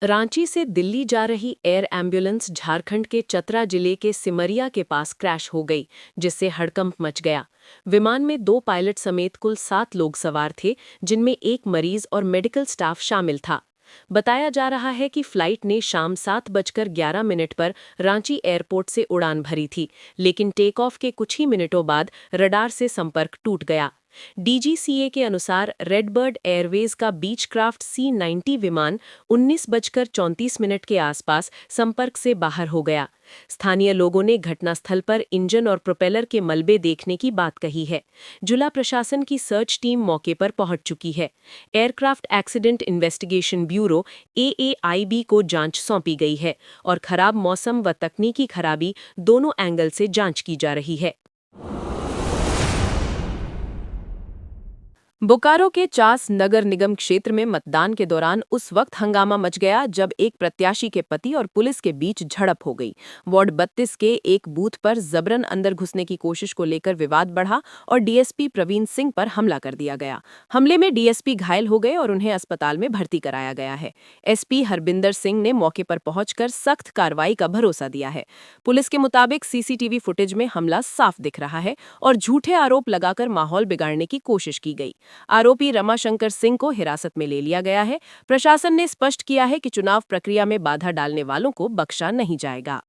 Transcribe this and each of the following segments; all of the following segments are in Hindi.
रांची से दिल्ली जा रही एयर एम्बुलेंस झारखंड के चतरा जिले के सिमरिया के पास क्रैश हो गई, जिससे हड़कंप मच गया। विमान में 2 पायलट समेत कुल 7 लोग सवार थे, जिनमें एक मरीज और मेडिकल स्टाफ शामिल था। बताया जा रहा है कि फ्लाइट ने शाम 7:11 पर रांची एयरपोर्ट से उड़ान भरी थी, लेकिन टेक ऑफ के कुछ ही मिनटों बाद रडार से संपर्क टूट गया। डीजीसीए के अनुसार रेडबर्ड एयरवेज का बीचक्राफ्ट C-90 विमान 19:34 के आसपास संपर्क से बाहर हो गया। स्थानीय लोगों ने घटनास्थल पर इंजन और प्रोपेलर के मलबे देखने की बात कही है। जिला प्रशासन की सर्च टीम मौके पर पहुंच चुकी है। Aircraft accident investigation bureau AAIB को जांच सौंपी गई है और खराब मौसम व तकनीकी खराबी दोनों एंगल से जांच की जा रही है। बोकारो के चास नगर निगम क्षेत्र में मतदान के दौरान उस वक्त हंगामा मच गया जब एक प्रत्याशी के पति और पुलिस के बीच झड़प हो गई। वार्ड 32 के एक बूथ पर जबरन अंदर घुसने की कोशिश को लेकर विवाद बढ़ा और डीएसपी प्रवीण सिंह पर हमला कर दिया गया। हमले में डीएसपी घायल हो गए और उन्हें अस्पताल में भर्ती कराया गया है। एसपी हरबिंदर सिंह ने मौके पर पहुंचकर सख्त कार्रवाई का भरोसा दिया है। पुलिस के मुताबिक सीसीटीवी फुटेज में हमला साफ दिख रहा है और झूठे आरोप लगाकर माहौल बिगाड़ने की कोशिश की गई। आरोपी रमाशंकर सिंह को हिरासत में ले लिया गया है। प्रशासन ने स्पष्ट किया है कि चुनाव प्रक्रिया में बाधा डालने वालों को बख्शा नहीं जाएगा।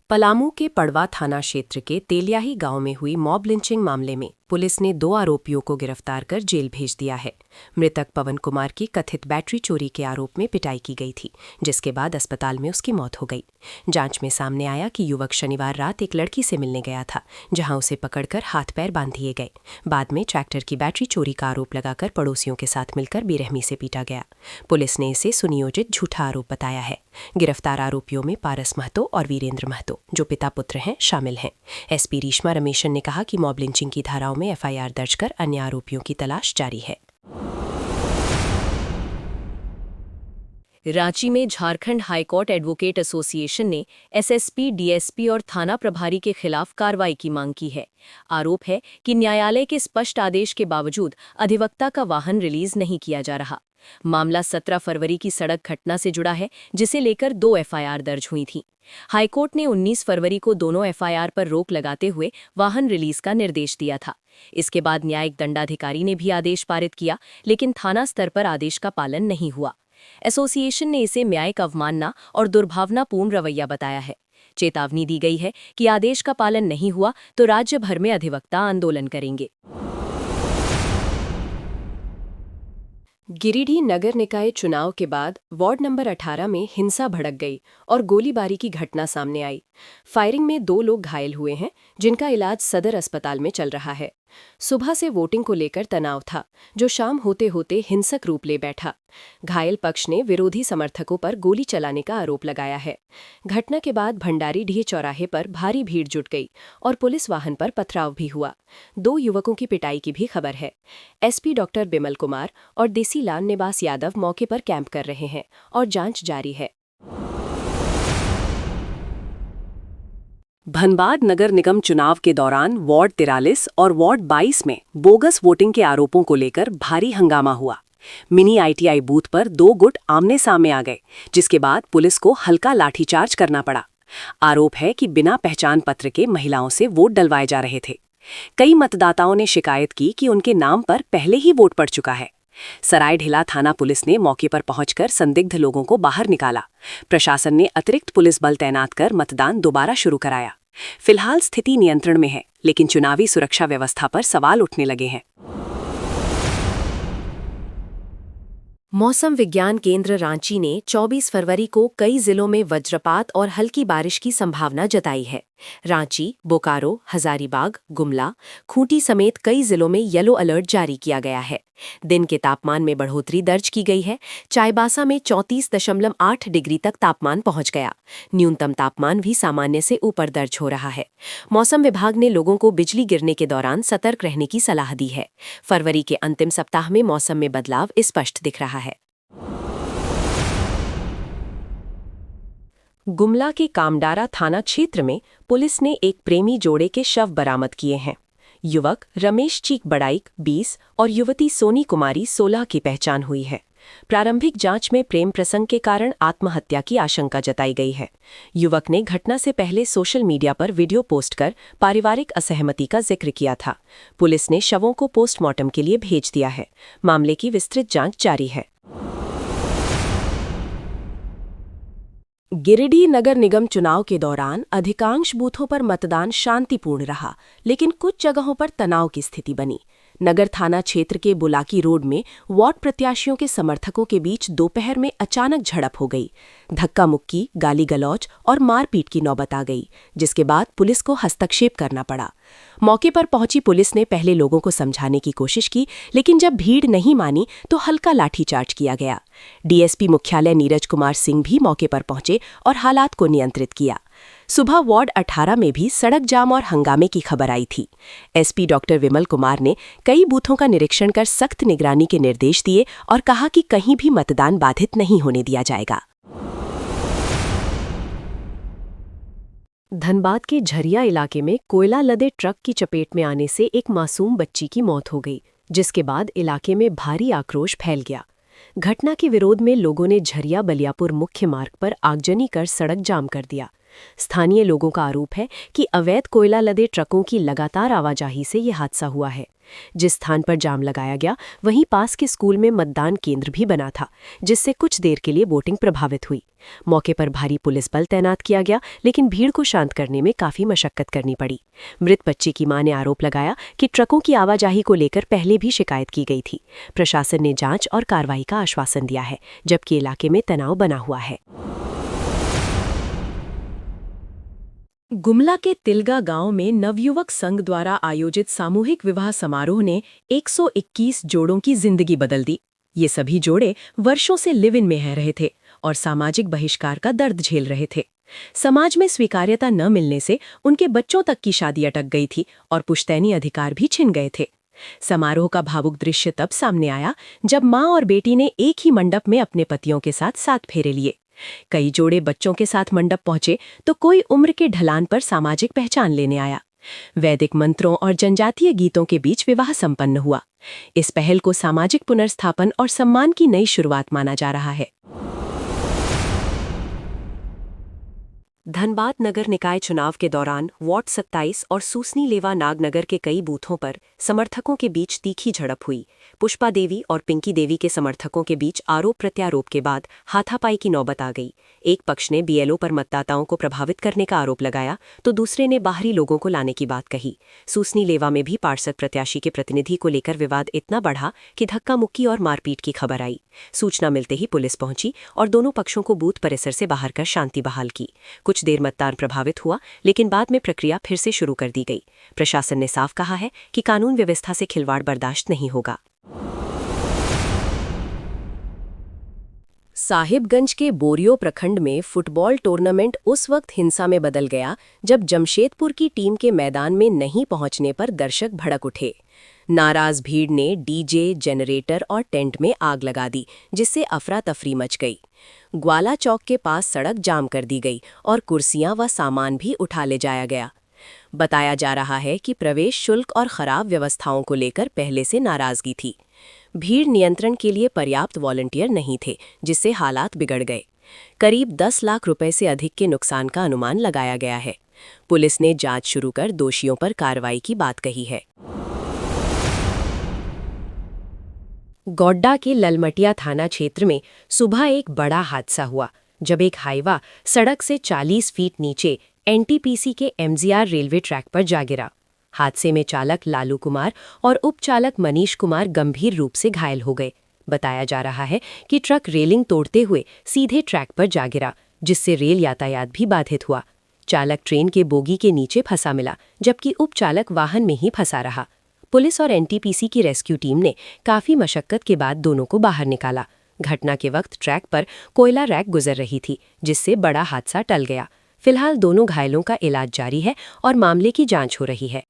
पलामू के पड़वा थाना क्षेत्र के तेलियाही गांव में हुई मॉब लिंचिंग मामले में पुलिस ने 2 आरोपियों को गिरफ्तार कर जेल भेज दिया है। मृतक पवन कुमार की कथित बैटरी चोरी के आरोप में पिटाई की गई थी, जिसके बाद अस्पताल में उसकी मौत हो गई। जांच में सामने आया कि युवक शनिवार रात एक लड़की से मिलने गया था, जहां उसे पकड़कर हाथ पैर बांध दिए गए। बाद में ट्रैक्टर की बैटरी चोरी का आरोप लगाकर पड़ोसियों के साथ मिलकर बेरहमी से पीटा गया। पुलिस ने इसे सुनियोजित झूठा आरोप बताया है। गिरफ्तार आरोपियों में पारस महतो और वीरेंद्र महतो, जो पिता पुत्र हैं, शामिल हैं। एसपी रीश्मा रमेशन ने कहा कि मॉब लिंचिंग की धाराओं में एफआईआर दर्ज कर अन्य आरोपियों की तलाश जारी है। रांची में झारखंड हाईकोर्ट एडवोकेट एसोसिएशन ने एसएसपी, डीएसपी और थाना प्रभारी के खिलाफ कार्रवाई की मांग की है। आरोप है कि न्यायालय के स्पष्ट आदेश के बावजूद अधिवक्ता का वाहन रिलीज नहीं किया जा रहा। मामला 17 फरवरी की सड़क घटना से जुड़ा है, जिसे लेकर 2 एफआईआर दर्ज हुई थीं। हाईकोर्ट ने 19 फरवरी को दोनों एफआईआर पर रोक लगाते हुए वाहन रिलीज का निर्देश दिया था। इसके बाद न्यायिक दंडाधिकारी ने भी आदेश पारित किया, लेकिन थाना स्तर पर आदेश का पालन नहीं हुआ। एसोसिएशन ने इसे न्यायिक अवमानना और दुर्भावनापूर्ण रवैया बताया है। चेतावनी दी गई है कि आदेश का पालन नहीं हुआ तो राज्य भर में अधिवक्ता आंदोलन करेंगे। गिरिडीह नगर निकाय चुनाव के बाद वार्ड नंबर 18 में हिंसा भड़क गई और गोलीबारी की घटना सामने आई। फायरिंग में 2 लोग घायल हुए हैं, जिनका इलाज सदर अस्पताल में चल रहा है। सुबह से वोटिंग को लेकर तनाव था, जो शाम होते होते हिंसक रूप ले बैठा। घायल पक्ष ने विरोधी समर्थकों पर गोली चलाने का आरोप लगाया है। घटना के बाद भंडारीडीह चौराहे पर भारी भीड़ जुट गई और पुलिस वाहन पर पथराव भी हुआ। 2 युवकों की पिटाई की भी खबर है। एसपी डॉक्टर बिमल कुमार और देसीलाल निवास यादव मौके पर कैंप कर रहे हैं और जांच जारी है। धनबाद नगर निगम चुनाव के दौरान वार्ड 43 और वार्ड 22 में बोगस वोटिंग के आरोपों को लेकर भारी हंगामा हुआ। मिनी आईटीआई बूथ पर 2 गुट आमने सामने आ गए, जिसके बाद पुलिस को हल्का लाठीचार्ज करना पड़ा। आरोप है कि बिना पहचान पत्र के महिलाओं से वोट डलवाए जा रहे थे। कई मतदाताओं ने शिकायत की कि उनके नाम पर पहले ही वोट पड़ चुका है। सरायढेला थाना पुलिस ने मौके पर पहुंचकर संदिग्ध लोगों को बाहर निकाला। प्रशासन ने अतिरिक्त पुलिस बल तैनात कर मतदान दोबारा शुरू कराया। फिलहाल स्थिति नियंत्रण में है, लेकिन चुनावी सुरक्षा व्यवस्था पर सवाल उठने लगे हैं। मौसम विज्ञान केंद्र रांची ने 24 फरवरी को कई जिलों में वज्रपात और हल्की बारिश की संभावना जताई है। रांची, बोकारो, हजारीबाग, गुमला, खूंटी समेत कई जिलों में येलो अलर्ट जारी किया गया है। दिन के तापमान में बढ़ोतरी दर्ज की गई है। चाईबासा में 34.8 डिग्री तक तापमान पहुंच गया। न्यूनतम तापमान भी सामान्य से ऊपर दर्ज हो रहा है। मौसम विभाग ने लोगों को बिजली गिरने के दौरान सतर्क रहने की सलाह दी है। फरवरी के अंतिम सप्ताह में मौसम में बदलाव स्पष्ट दिख रहा है। गुमला के कामडारा थाना क्षेत्र में पुलिस ने एक प्रेमी जोड़े के शव बरामद किए हैं। युवक रमेश चीक बड़ाइक 20 और युवती सोनी कुमारी 16 की पहचान हुई है। प्रारंभिक जांच में प्रेम प्रसंग के कारण आत्महत्या की आशंका जताई गई है। युवक ने घटना से पहले सोशल मीडिया पर वीडियो पोस्ट कर पारिवारिक असहमति का जिक्र किया था। पुलिस ने शवों को पोस्टमार्टम के लिए भेज दिया है। मामले की विस्तृत जांच जारी है। गिरिडीह नगर निगम चुनाव के दौरान अधिकांश बूथों पर मतदान शांतिपूर्ण रहा, लेकिन कुछ जगहों पर तनाव की स्थिति बनी। नगर थाना क्षेत्र के बुलाकी रोड में वार्ड प्रत्याशियों के समर्थकों के बीच दोपहर में अचानक झड़प हो गई। धक्का मुक्की, गाली गलौज और मारपीट की नौबत आ गई, जिसके बाद पुलिस को हस्तक्षेप करना पड़ा। मौके पर पहुंची पुलिस ने पहले लोगों को समझाने की कोशिश की, लेकिन जब भीड़ नहीं मानी तो हल्का लाठीचार्ज किया गया। डीएसपी मुख्यालय नीरज कुमार सिंह भी मौके पर पहुंचे और हालात को नियंत्रित किया। सुबह वार्ड 18 में भी सड़क जाम और हंगामे की खबर आई थी। एसपी डॉक्टर विमल कुमार ने कई बूथों का निरीक्षण कर सख्त निगरानी के निर्देश दिए और कहा कि कहीं भी मतदान बाधित नहीं होने दिया जाएगा। धनबाद के झरिया इलाके में कोयला लदे ट्रक की चपेट में आने से एक मासूम बच्ची की मौत हो गई, जिसके बाद इलाके में भारी आक्रोश फैल गया। घटना के विरोध में लोगों ने झरिया बलियापुर मुख्य मार्ग पर आगजनी कर सड़क जाम कर दिया। स्थानीय लोगों का आरोप है कि अवैध कोयला लदे ट्रकों की लगातार आवाजाही से ये हादसा हुआ है। जिस स्थान पर जाम लगाया गया वहीं पास के स्कूल में मतदान केंद्र भी बना था, जिससे कुछ देर के लिए वोटिंग प्रभावित हुई। मौके पर भारी पुलिस बल तैनात किया गया, लेकिन भीड़ को शांत करने में काफी मशक्कत करनी पड़ी। मृत बच्ची की मां ने आरोप लगाया कि ट्रकों की आवाजाही को लेकर पहले भी शिकायत की गई थी। प्रशासन ने जांच और कार्रवाई का आश्वासन दिया है, जबकि इलाके में तनाव बना हुआ है। गुमला के तिलगा गांव में नवयुवक संघ द्वारा आयोजित सामूहिक विवाह समारोह ने 121 जोड़ों की जिंदगी बदल दी। ये सभी जोड़े वर्षों से लिव इन में रह रहे थे और सामाजिक बहिष्कार का दर्द झेल रहे थे। समाज में स्वीकार्यता न मिलने से उनके बच्चों तक की शादी अटक गई थी और पुश्तैनी अधिकार भी छिन गए थे। समारोह का भावुक दृश्य तब सामने आया जब मां और बेटी ने एक ही मंडप में अपने पतियों के साथ 7 फेरे लिए। कई जोड़े बच्चों के साथ मंडप पहुंचे तो कोई उम्र के ढलान पर सामाजिक पहचान लेने आया। वैदिक मंत्रों और जनजातीय गीतों के बीच विवाह संपन्न हुआ। इस पहल को सामाजिक पुनर्स्थापन और सम्मान की नई शुरुआत माना जा रहा है। धनबाद नगर निकाय चुनाव के दौरान वार्ड 27 और सूसनी लेवा नागनगर के कई बूथों पर समर्थकों के बीच तीखी झड़प हुई। पुष्पा देवी और पिंकी देवी के समर्थकों के बीच आरोप प्रत्यारोप के बाद हाथापाई की नौबत आ गई। एक पक्ष ने बीएलओ पर मतदाताओं को प्रभावित करने का आरोप लगाया तो दूसरे ने बाहरी लोगों को लाने की बात कही। सूसनी लेवा में भी पार्षद प्रत्याशी के प्रतिनिधि को लेकर विवाद इतना बढ़ा कि धक्का मुक्की और मारपीट की खबर आई। सूचना मिलते ही पुलिस पहुंची और दोनों पक्षों को बूथ परिसर से बाहर कर शांति बहाल की। कुछ देर मतदान प्रभावित हुआ, लेकिन बाद में प्रक्रिया फिर से शुरू कर दी गई। प्रशासन ने साफ कहा है कि कानून व्यवस्था से खिलवाड़ बर्दाश्त नहीं होगा। साहिबगंज के बोरियो प्रखंड में फुटबॉल टूर्नामेंट उस वक्त हिंसा में बदल गया जब जमशेदपुर की टीम के मैदान में नहीं पहुंचने पर दर्शक भड़क उठे। नाराज भीड़ ने डीजे, जनरेटर और टेंट में आग लगा दी, जिससे अफरा तफरी मच गई। ग्वाला चौक के पास सड़क जाम कर दी गई और कुर्सियां व सामान भी उठा ले जाया गया। बताया जा रहा है कि प्रवेश शुल्क और खराब व्यवस्थाओं को लेकर पहले से नाराजगी थी। भीड़ नियंत्रण के लिए पर्याप्त वॉलंटियर नहीं थे, जिससे हालात बिगड़ गए। करीब 10 लाख रुपए से अधिक के नुकसान का अनुमान लगाया गया है। पुलिस ने जांच शुरू कर दोषियों पर कार्रवाई की बात कही है। गोड्डा के ललमटिया थाना क्षेत्र में सुबह एक बड़ा हादसा हुआ जब एक हाईवा सड़क से 40 फीट नीचे एनटीपीसी के एमजीआर रेलवे ट्रैक पर जा गिरा। हादसे में चालक लालू कुमार और उपचालक मनीष कुमार गंभीर रूप से घायल हो गए। बताया जा रहा है कि ट्रक रेलिंग तोड़ते हुए सीधे ट्रैक पर जा गिरा, जिससे रेल यातायात भी बाधित हुआ। चालक ट्रेन के बोगी के नीचे फंसा मिला, जबकि उपचालक वाहन में ही फंसा रहा। पुलिस और एनटीपीसी की रेस्क्यू टीम ने काफी मशक्कत के बाद दोनों को बाहर निकाला। घटना के वक्त ट्रैक पर कोयला रैक गुजर रही थी, जिससे बड़ा हादसा टल गया। फिलहाल दोनों घायलों का इलाज जारी है और मामले की जांच हो रही है।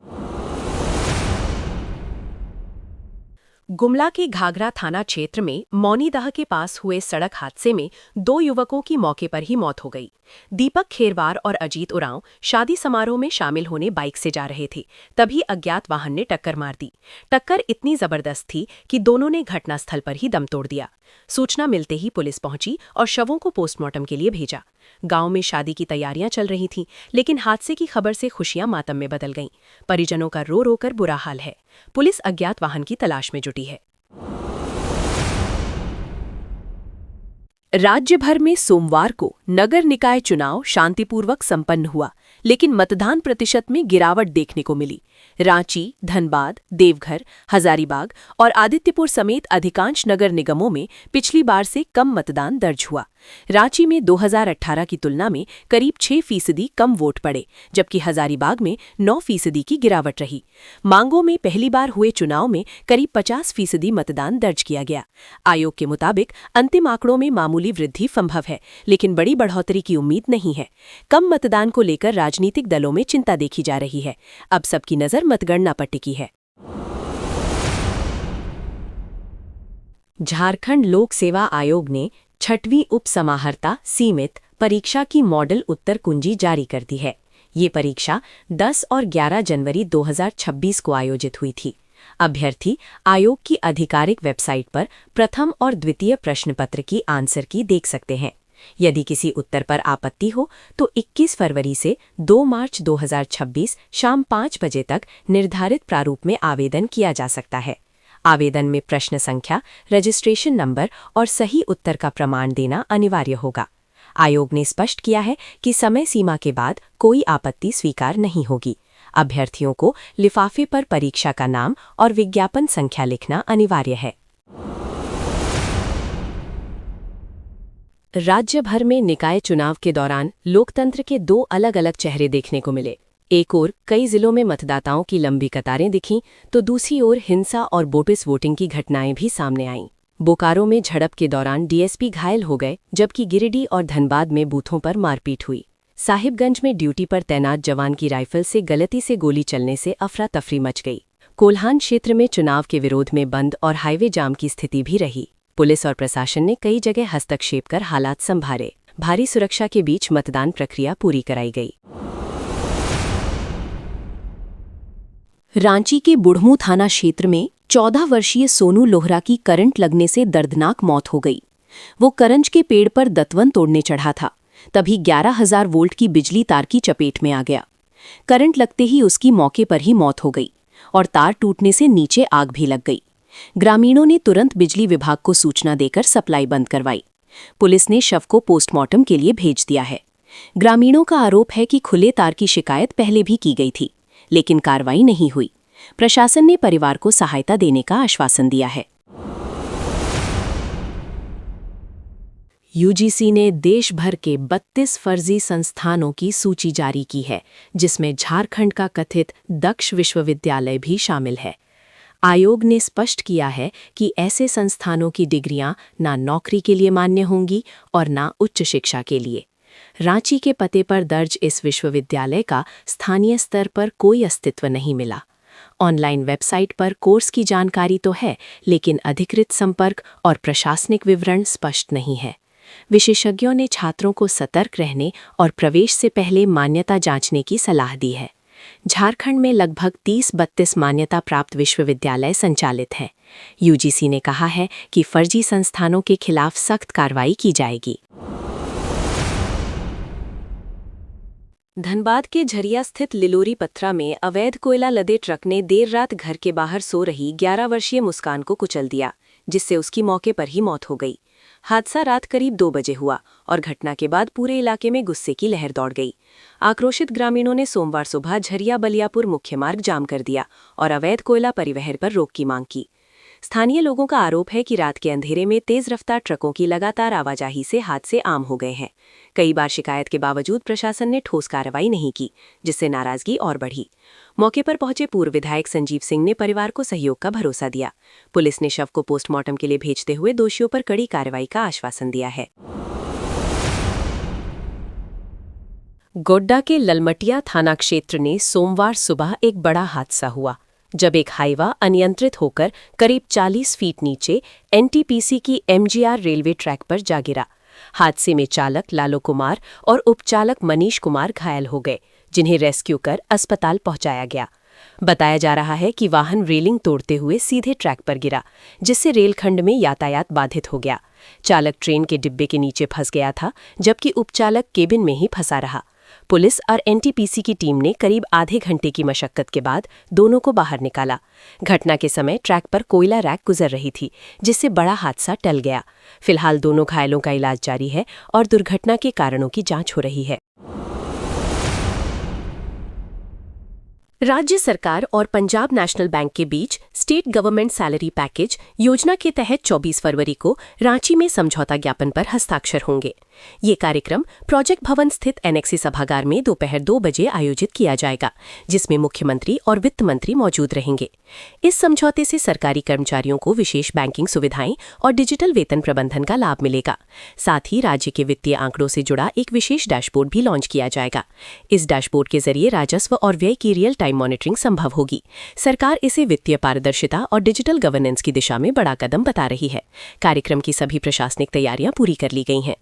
गुमला के घाघरा थाना क्षेत्र में मौनीदह के पास हुए सड़क हादसे में 2 युवकों की मौके पर ही मौत हो गई। दीपक खेरवार और अजीत उरांव शादी समारोह में शामिल होने बाइक से जा रहे थे। तभी अज्ञात वाहन ने टक्कर मार दी। टक्कर इतनी जबरदस्त थी कि दोनों ने घटनास्थल पर ही दम तोड़ दिया। सूचना मिलते ही पुलिस पहुंची और शवों को पोस्टमार्टम के लिए भेजा। गांव में शादी की तैयारियां चल रही थीं, लेकिन हादसे की खबर से खुशियां मातम में बदल गईं। परिजनों का रो रो कर बुरा हाल है। पुलिस अज्ञात वाहन की तलाश में जुटी है। राज्य भर में सोमवार को नगर निकाय चुनाव शांतिपूर्वक संपन्न हुआ, लेकिन मतदान प्रतिशत में गिरावट देखने को मिली। रांची, धनबाद, देवघर, हजारीबाग और आदित्यपुर समेत अधिकांश नगर निगमों में पिछली बार से कम मतदान दर्ज हुआ। रांची में 2018 की तुलना में करीब 6% कम वोट पड़े, जबकि हजारीबाग में 9% की गिरावट रही। मांगों में पहली बार हुए चुनाव में करीब 50% मतदान दर्ज किया गया। आयोग के मुताबिक अंतिम आंकड़ों में मामूली वृद्धि संभव है, लेकिन बड़ी बढ़ोतरी की उम्मीद नहीं है। कम मतदान को लेकर राजनीतिक दलों में चिंता देखी जा रही है। अब सबकी नजर मतगणना पर टिकी है। झारखंड लोक सेवा आयोग ने 6वीं उप समाहर्ता सीमित परीक्षा की मॉडल उत्तर कुंजी जारी कर दी है। ये परीक्षा 10 और 11 जनवरी 2026 को आयोजित हुई थी। अभ्यर्थी आयोग की आधिकारिक वेबसाइट पर प्रथम और द्वितीय प्रश्न पत्र की आंसर की देख सकते हैं। यदि किसी उत्तर पर आपत्ति हो तो 21 फरवरी से 2 मार्च 2026 शाम 5 बजे तक निर्धारित प्रारूप में आवेदन किया जा सकता है। आवेदन में प्रश्न संख्या, रजिस्ट्रेशन नंबर और सही उत्तर का प्रमाण देना अनिवार्य होगा। आयोग ने स्पष्ट किया है कि समय सीमा के बाद कोई आपत्ति स्वीकार नहीं होगी। अभ्यर्थियों को लिफाफे पर परीक्षा का नाम और विज्ञापन संख्या लिखना अनिवार्य है। राज्य भर में निकाय चुनाव के दौरान लोकतंत्र के 2 अलग-अलग चेहरे देखने को मिले। एक ओर कई जिलों में मतदाताओं की लंबी कतारें दिखीं, तो दूसरी ओर हिंसा और बोगस वोटिंग की घटनाएं भी सामने आईं। बोकारो में झड़प के दौरान डीएसपी घायल हो गए, जबकि गिरिडीह और धनबाद में बूथों पर मारपीट हुई। साहिबगंज में ड्यूटी पर तैनात जवान की राइफल से गलती से गोली चलने से अफरा तफरी मच गई। कोल्हान क्षेत्र में चुनाव के विरोध में बंद और हाईवे जाम की स्थिति भी रही। पुलिस और प्रशासन ने कई जगह हस्तक्षेप कर हालात संभाले। भारी सुरक्षा के बीच मतदान प्रक्रिया पूरी कराई गई। रांची के बुढ़मू थाना क्षेत्र में 14 वर्षीय सोनू लोहरा की करंट लगने से दर्दनाक मौत हो गई। वो करंज के पेड़ पर दतवन तोड़ने चढ़ा था, तभी 11,000 वोल्ट की बिजली तार की चपेट में आ गया। करंट लगते ही उसकी मौके पर ही मौत हो गई और तार टूटने से नीचे आग भी लग गई। ग्रामीणों ने तुरंत बिजली विभाग को सूचना देकर सप्लाई बंद करवाई। पुलिस ने शव को पोस्टमार्टम के लिए भेज दिया है। ग्रामीणों का आरोप है कि खुले तार की शिकायत पहले भी की गई थी, लेकिन कार्रवाई नहीं हुई। प्रशासन ने परिवार को सहायता देने का आश्वासन दिया है। यूजीसी ने देश भर के 32 फर्जी संस्थानों की सूची जारी की है, जिसमें झारखंड का कथित दक्ष विश्वविद्यालय भी शामिल है। आयोग ने स्पष्ट किया है कि ऐसे संस्थानों की डिग्रियां ना नौकरी के लिए मान्य होंगी और ना उच्च शिक्षा के लिए। रांची के पते पर दर्ज इस विश्वविद्यालय का स्थानीय स्तर पर कोई अस्तित्व नहीं मिला। ऑनलाइन वेबसाइट पर कोर्स की जानकारी तो है, लेकिन अधिकृत संपर्क और प्रशासनिक विवरण स्पष्ट नहीं है। विशेषज्ञों ने छात्रों को सतर्क रहने और प्रवेश से पहले मान्यता जांचने की सलाह दी है। झारखंड में लगभग 30-32 मान्यता प्राप्त विश्वविद्यालय संचालित हैं। यूजीसी ने कहा है कि फर्जी संस्थानों के खिलाफ सख्त कार्रवाई की जाएगी। धनबाद के झरिया स्थित लिलोरी पत्थरा में अवैध कोयला लदे ट्रक ने देर रात घर के बाहर सो रही 11 वर्षीय मुस्कान को कुचल दिया, जिससे उसकी मौके पर ही मौत हो गई। हादसा रात करीब 2 बजे हुआ और घटना के बाद पूरे इलाके में गुस्से की लहर दौड़ गई। आक्रोशित ग्रामीणों ने सोमवार सुबह झरिया बलियापुर मुख्य मार्ग जाम कर दिया और अवैध कोयला परिवहन पर रोक की मांग की। स्थानीय लोगों का आरोप है कि रात के अंधेरे में तेज रफ्तार ट्रकों की लगातार आवाजाही से हादसे आम हो गए हैं। कई बार शिकायत के बावजूद प्रशासन ने ठोस कार्रवाई नहीं की, जिससे नाराजगी और बढ़ी। मौके पर पहुंचे पूर्व विधायक संजीव सिंह ने परिवार को सहयोग का भरोसा दिया। पुलिस ने शव को पोस्टमार्टम के लिए भेजते हुए दोषियों पर कड़ी कार्रवाई का आश्वासन दिया है। गोड्डा के ललमटिया थाना क्षेत्र में सोमवार सुबह एक बड़ा हादसा हुआ, जब एक हाईवा अनियंत्रित होकर करीब 40 फीट नीचे एनटीपीसी की एमजीआर रेलवे ट्रैक पर जा गिरा। हादसे में चालक लालो कुमार और उपचालक मनीष कुमार घायल हो गए, जिन्हें रेस्क्यू कर अस्पताल पहुंचाया गया। बताया जा रहा है कि वाहन रेलिंग तोड़ते हुए सीधे ट्रैक पर गिरा, जिससे रेलखंड में यातायात बाधित हो गया। चालक ट्रेन के डिब्बे के नीचे फंस गया था, जबकि उपचालक केबिन में ही फंसा रहा। पुलिस और एनटीपीसी की टीम ने करीब आधे घंटे की मशक्कत के बाद दोनों को बाहर निकाला। घटना के समय ट्रैक पर कोयला रैक गुजर रही थी, जिससे बड़ा हादसा टल गया। फिलहाल दोनों घायलों का इलाज जारी है और दुर्घटना के कारणों की जांच हो रही है। राज्य सरकार और पंजाब नेशनल बैंक के बीच स्टेट गवर्नमेंट सैलरी पैकेज योजना के तहत 24 फरवरी को रांची में समझौता ज्ञापन पर हस्ताक्षर होंगे। ये कार्यक्रम प्रोजेक्ट भवन स्थित एनेक्सी सभागार में दोपहर 2 बजे आयोजित किया जाएगा, जिसमें मुख्यमंत्री और वित्त मंत्री मौजूद रहेंगे। इस समझौते से सरकारी कर्मचारियों को विशेष बैंकिंग सुविधाएं और डिजिटल वेतन प्रबंधन का लाभ मिलेगा। साथ ही राज्य के वित्तीय आंकड़ों से जुड़ा एक विशेष डैशबोर्ड भी लॉन्च किया जाएगा। इस डैशबोर्ड के जरिए राजस्व और व्यय की रियल टाइम मॉनिटरिंग संभव होगी। सरकार इसे वित्तीय पारदर्शिता और डिजिटल गवर्नेंस की दिशा में बड़ा कदम बता रही है। कार्यक्रम की सभी प्रशासनिक तैयारियां पूरी कर ली गई हैं।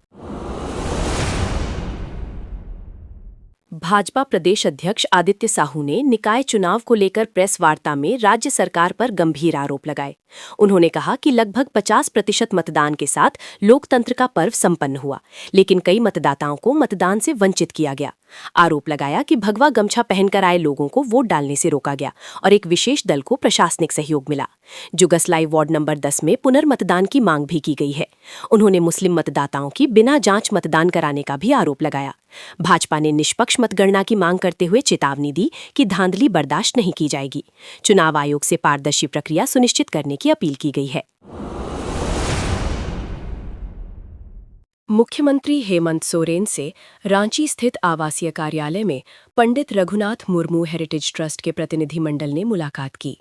भाजपा प्रदेश अध्यक्ष आदित्य साहू ने निकाय चुनाव को लेकर प्रेस वार्ता में राज्य सरकार पर गंभीर आरोप लगाए। उन्होंने कहा कि लगभग 50% मतदान के साथ लोकतंत्र का पर्व संपन्न हुआ, लेकिन कई मतदाताओं को मतदान से वंचित किया गया। आरोप लगाया कि भगवा गमछा पहनकर आए लोगों को वोट डालने से रोका गया और एक विशेष दल को प्रशासनिक सहयोग मिला। जुगसलाई वार्ड नंबर 10 में पुनर्मतदान की मांग भी की गई है। उन्होंने मुस्लिम मतदाताओं की बिना जांच मतदान कराने का भी आरोप लगाया। भाजपा ने निष्पक्ष मतगणना की मांग करते हुए चेतावनी दी कि धांधली बर्दाश्त नहीं की जाएगी। चुनाव आयोग से पारदर्शी प्रक्रिया सुनिश्चित करने की अपील की गई है। मुख्यमंत्री हेमंत सोरेन से रांची स्थित आवासीय कार्यालय में पंडित रघुनाथ मुर्मू हेरिटेज ट्रस्ट के प्रतिनिधिमंडल ने मुलाकात की।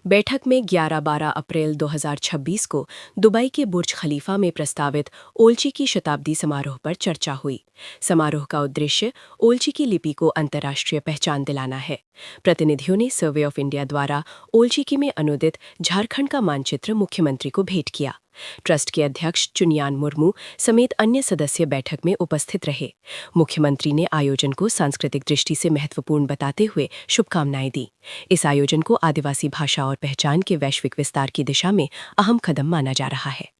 बैठक में 11-12 अप्रैल 2026 को दुबई के बुर्ज खलीफा में प्रस्तावित ओलची की शताब्दी समारोह पर चर्चा हुई। समारोह का उद्देश्य ओलची की लिपि को अंतर्राष्ट्रीय पहचान दिलाना है। प्रतिनिधियों ने सर्वे ऑफ इंडिया द्वारा ओलचिकी में अनुदित झारखंड का मानचित्र मुख्यमंत्री को भेंट किया। ट्रस्ट के अध्यक्ष चुनियान मुर्मू समेत अन्य सदस्य बैठक में उपस्थित रहे। मुख्यमंत्री ने आयोजन को सांस्कृतिक दृष्टि से महत्वपूर्ण बताते हुए शुभकामनाएं दी। इस आयोजन को आदिवासी भाषा और पहचान के वैश्विक विस्तार की दिशा में अहम कदम माना जा रहा है।